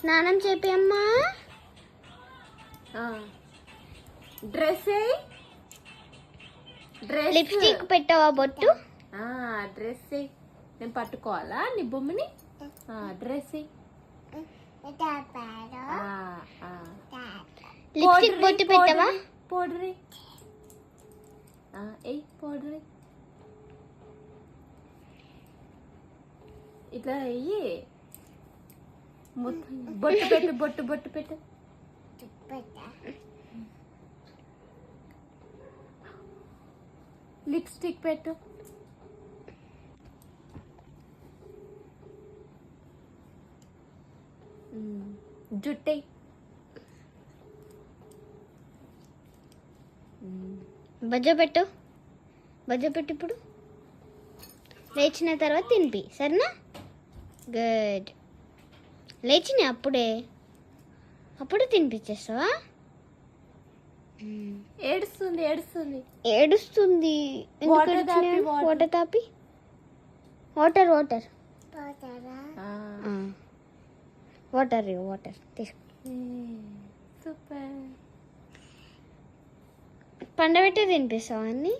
స్నానం చేపి అమ్మా. డ్రెస్ లిప్స్టిక్ పెట్టావా బొట్టు? డ్రెస్ నేను పట్టుకోవాలా నీ బొమ్మని? డ్రెస్ లిప్స్టిక్ బొట్టు పెట్టావా? పౌడర్ పౌడర్ ఇట్లా వెయ్యి. బొట్టు పెట్టు బొట్టు పెట్టు. లిప్స్టిక్ పెట్టు. జుట్టే బజ్జ పెట్టు ఇప్పుడు. లేచిన తర్వాత తినిపి, సరేనా? గుడ్. లేచిన అప్పుడే తినిపించేస్తావా? ఏడుస్తుంది వాటర్ తాపి. వాటర్ తీసుకో. సూపర్. పండబెట్టే తినిపిస్తావా అన్నీ?